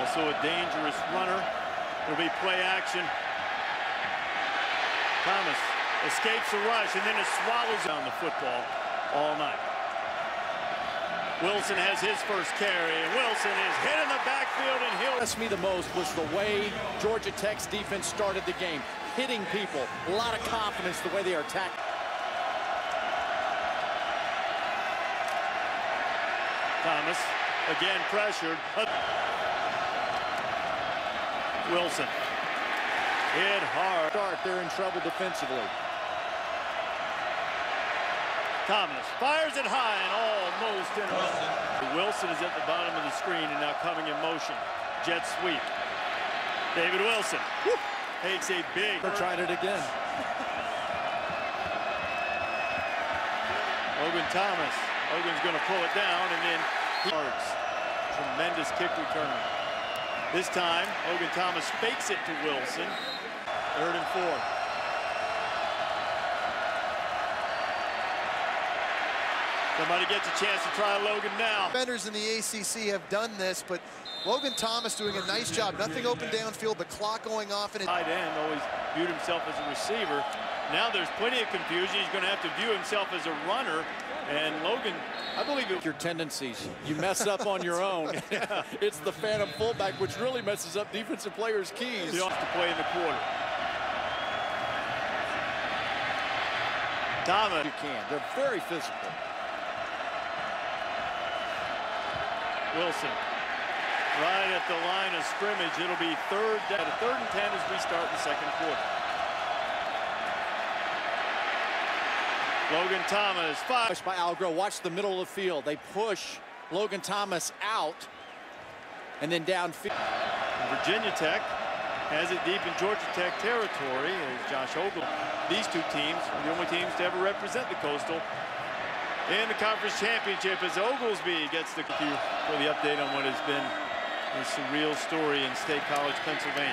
Also a dangerous runner. It'll be play action. Thomas escapes the rush and then it swallows down the football all night. Wilson has his first carry, and Wilson is hit in the backfield, and he'll... What impressed me the most was the way Georgia Tech's defense started the game, hitting people, a lot of confidence the way they are attacking. Thomas, again pressured. Wilson, hit hard. They're in trouble defensively. Thomas fires it high and almost in. Wilson is at the bottom of the screen and now coming in motion. Jet sweep. David Wilson takes a big. They're trying it again. Logan Thomas. Logan's going to pull it down and then yards. Tremendous kick return. This time, Logan Thomas fakes it to Wilson. 3rd and 4. Somebody gets a chance to try Logan now. Defenders in the ACC have done this, but Logan Thomas doing a nice job. Nothing open downfield, the clock going off. And tight end always viewed himself as a receiver. Now there's plenty of confusion. He's going to have to view himself as a runner. And Logan, I believe it. Your tendencies. You mess up on your own. Yeah. It's the phantom fullback, which really messes up defensive players' keys. He wants to play in the quarter. Thomas. You can. They're very physical. Wilson, right at the line of scrimmage. It'll be 3rd and 10 as we start the second quarter. Logan Thomas, Pushed by Algro. Watch the middle of the field. They push Logan Thomas out and then downfield. Virginia Tech has it deep in Georgia Tech territory as Josh Ogle. These two teams are the only teams to ever represent the Coastal in the conference championship as Oglesby gets the cue for the update on what has been a surreal story in State College, Pennsylvania.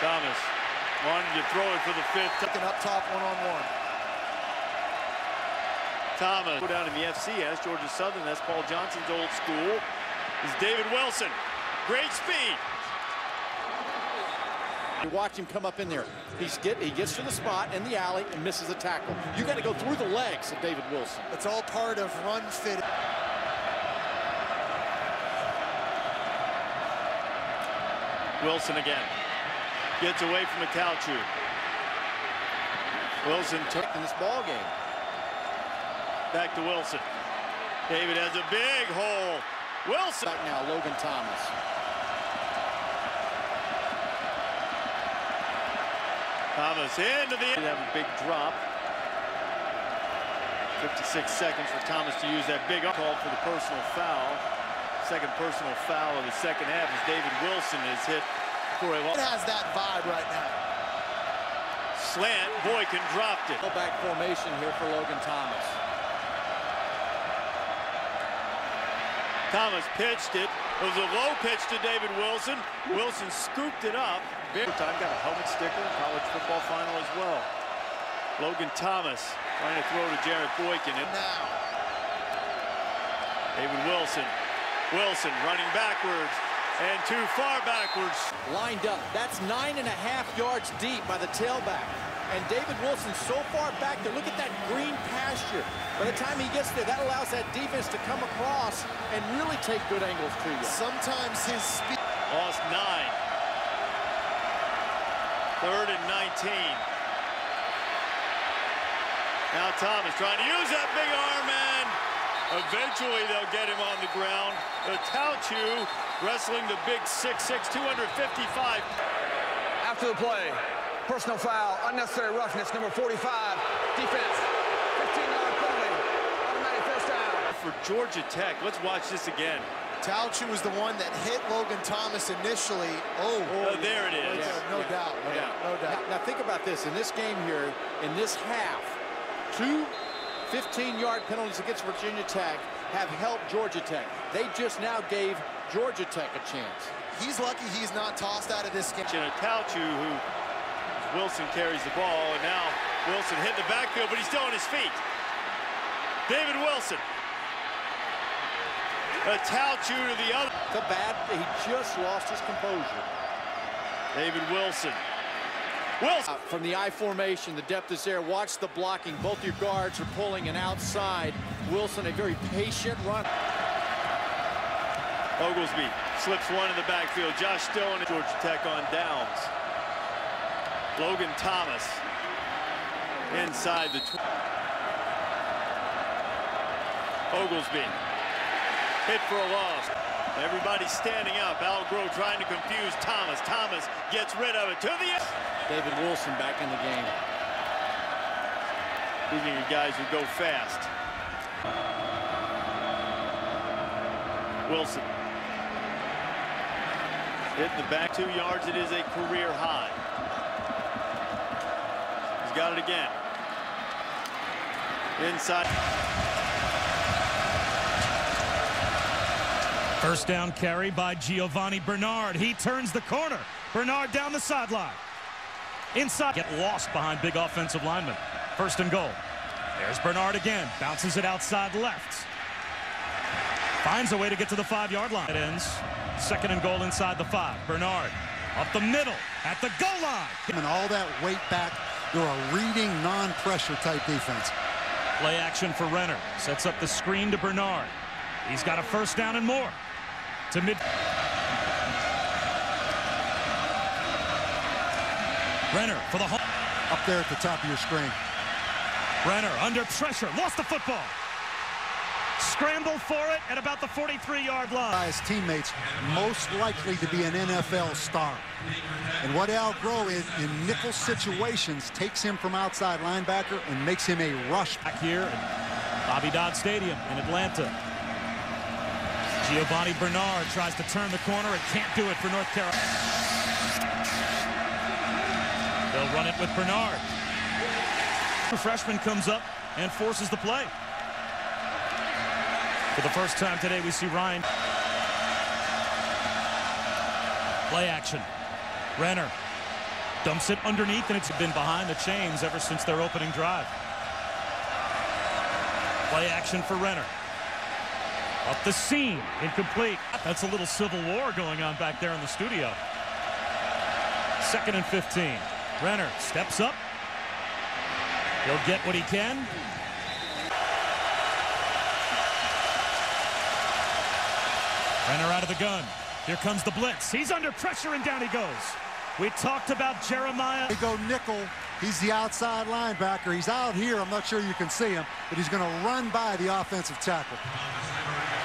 Thomas wanted to throw it for the 5th. Taking up top one-on-one. Thomas go down in the FC as Georgia Southern. That's Paul Johnson's old school. Is David Wilson. Great speed. You watch him come up in there. He gets to the spot in the alley and misses a tackle. You got to go through the legs of David Wilson. It's all part of run fit. Wilson again. Gets away from Attaochu. Wilson took in this ball game. Back to Wilson. David has a big hole. Wilson. Back now, Logan Thomas. Thomas into the end. Have a big drop. 56 seconds for Thomas to use that big call for the personal foul. Second personal foul of the second half as David Wilson is hit for a It has that vibe right now. Slant. Boykin dropped it. Back formation here for Logan Thomas. Thomas pitched it. It was a low pitch to David Wilson. Wilson scooped it up. Big time, got a helmet sticker, college football final as well. Logan Thomas trying to throw to Jarrett Boykin. And now David Wilson. Wilson running backwards and too far backwards. Lined up. That's 9.5 yards deep by the tailback. And David Wilson so far back there. Look at that green pasture. By the time he gets there, that allows that defense to come across and really take good angles to you. Sometimes his speed. Lost 9. 3rd and 19. Now Thomas trying to use that big arm, and eventually they'll get him on the ground. Attaochu wrestling the big 6'6", 255. After the play, personal foul, unnecessary roughness, number 45, defense, 15-yard penalty, automatic first down. For Georgia Tech, let's watch this again. Attaochu was the one that hit Logan Thomas initially. Oh, there it is. No doubt. No doubt. Now think about this. In this game here, in this half, 2 15-yard penalties against Virginia Tech have helped Georgia Tech. They just now gave Georgia Tech a chance. He's lucky he's not tossed out of this game. And Attaochu, who Wilson carries the ball, and now Wilson hit the backfield, but he's still on his feet. David Wilson. Attaochu to the other. The bad, he just lost his composure. David Wilson. From the I formation, the depth is there. Watch the blocking. Both your guards are pulling and outside. Wilson, a very patient run. Oglesby slips one in the backfield. Josh Stone and Georgia Tech on downs. Logan Thomas inside the 20. Oglesby hit for a loss. Everybody standing up. Al Groh trying to confuse Thomas. Thomas gets rid of it to the end. David Wilson back in the game. These are guys who go fast. Wilson hitting the back 2 yards. It is a career high. He's got it again. Inside. First down carry by Giovanni Bernard. He turns the corner. Bernard down the sideline. Inside. Get lost behind big offensive linemen. First and goal. There's Bernard again. Bounces it outside left. Finds a way to get to the 5-yard line. It ends. Second and goal inside the 5. Bernard up the middle at the goal line. And all that weight back. They're a reading, non-pressure type defense. Play action for Renner. Sets up the screen to Bernard. He's got a first down and more. To mid. Renner for the home. Up there at the top of your screen. Renner under pressure. Lost the football. Scramble for it at about the 43-yard line. His teammates most likely to be an NFL star. And what Al Groh is in nickel situations takes him from outside linebacker and makes him a rush. Back here at Bobby Dodd Stadium in Atlanta. Giovanni Bernard tries to turn the corner and can't do it for North Carolina. They'll run it with Bernard. The freshman comes up and forces the play. For the first time today, we see Ryan. Play action. Renner dumps it underneath, and it's been behind the chains ever since their opening drive. Play action for Renner. Up the seam, incomplete. That's a little civil war going on back there in the studio. 2nd and 15. Renner steps up. He'll get what he can. Renner out of the gun. Here comes the blitz. He's under pressure, and down he goes. We talked about Jeremiah. They go nickel. He's the outside linebacker. He's out here. I'm not sure you can see him, but he's going to run by the offensive tackle.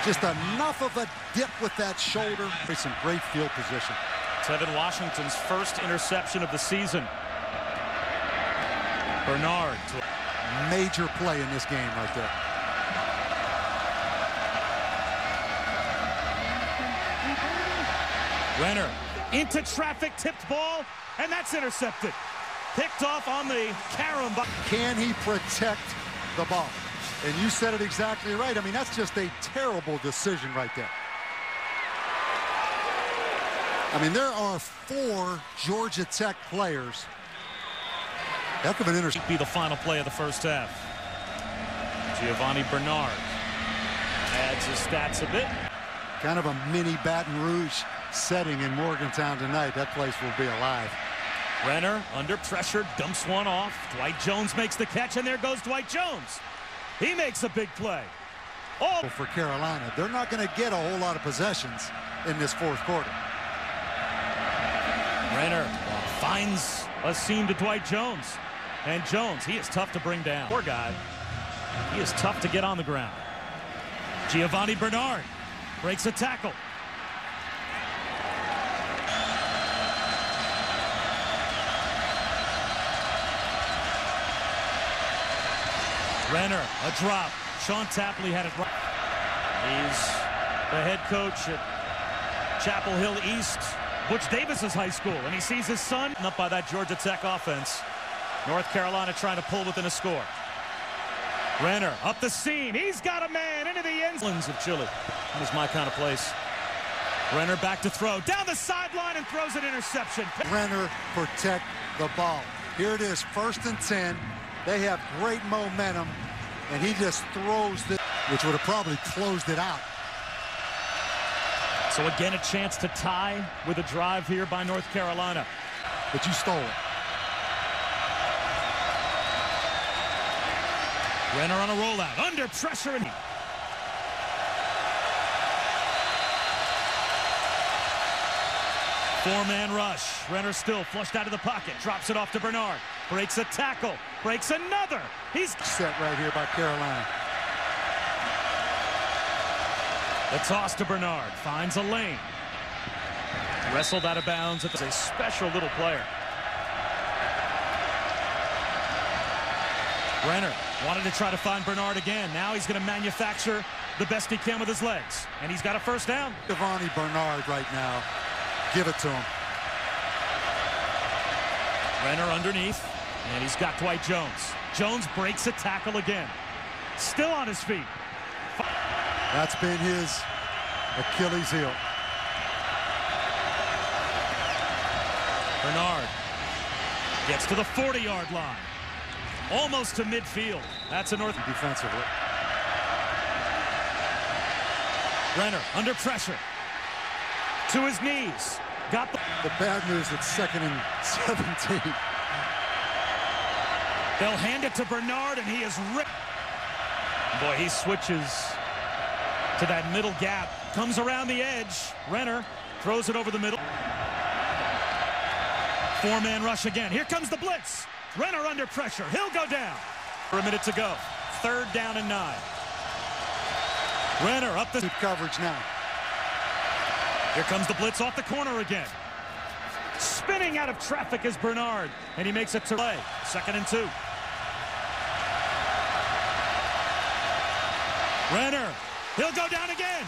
Just enough of a dip with that shoulder. It's some great field position. Tevin Washington's first interception of the season. Bernard. Major play in this game right there. Renner into traffic, tipped ball, and that's intercepted. Picked off on the carom. Can he protect the ball? And you said it exactly right. I mean, that's just a terrible decision right there. I mean, there are 4 Georgia Tech players. Heck of an interception. Be the final play of the first half. Giovanni Bernard adds his stats a bit. Kind of a mini Baton Rouge setting in Morgantown tonight. That place will be alive. Renner under pressure, dumps one off. Dwight Jones makes the catch, and there goes Dwight Jones. He makes a big play. Oh, for Carolina, they're not going to get a whole lot of possessions in this 4th quarter. Renner finds a seam to Dwight Jones. And Jones, he is tough to bring down. Poor guy. He is tough to get on the ground. Giovanni Bernard breaks a tackle. Renner, a drop. Sean Tapley had it right. He's the head coach at Chapel Hill East, Butch Davis's high school, and he sees his son up by that Georgia Tech offense. North Carolina trying to pull within a score. Renner up the seam. He's got a man into the end zone of Chile. That was my kind of place. Renner back to throw. Down the sideline and throws an interception. Renner protect the ball. Here it is, 1st and 10. They have great momentum. and he just throws this, which would have probably closed it out. So again, a chance to tie with a drive here by North Carolina. But you stole it. Renner on a rollout, under pressure. And four-man rush. Renner still flushed out of the pocket, drops it off to Bernard. Breaks a tackle, breaks another. He's set right here by Carolina. The toss to Bernard, finds a lane. Wrestled out of bounds. It's a special little player. Renner wanted to try to find Bernard again. Now he's going to manufacture the best he can with his legs. And he's got a first down. Giovanni Bernard right now. Give it to him. Renner underneath. And he's got Dwight Jones. Jones breaks a tackle again. Still on his feet. That's been his Achilles heel. Bernard gets to the 40-yard line. Almost to midfield. That's a North defensively. Renner under pressure. To his knees. Got the bad news, it's 2nd and 17. They'll hand it to Bernard, and he is ripped. Boy, he switches to that middle gap. Comes around the edge. Renner throws it over the middle. Four-man rush again. Here comes the blitz. Renner under pressure. He'll go down. For a minute to go. 3rd down and 9. Renner up the coverage now. Here comes the blitz off the corner again. Spinning out of traffic is Bernard, and he makes it to play. 2nd and 2. Renner, he'll go down again.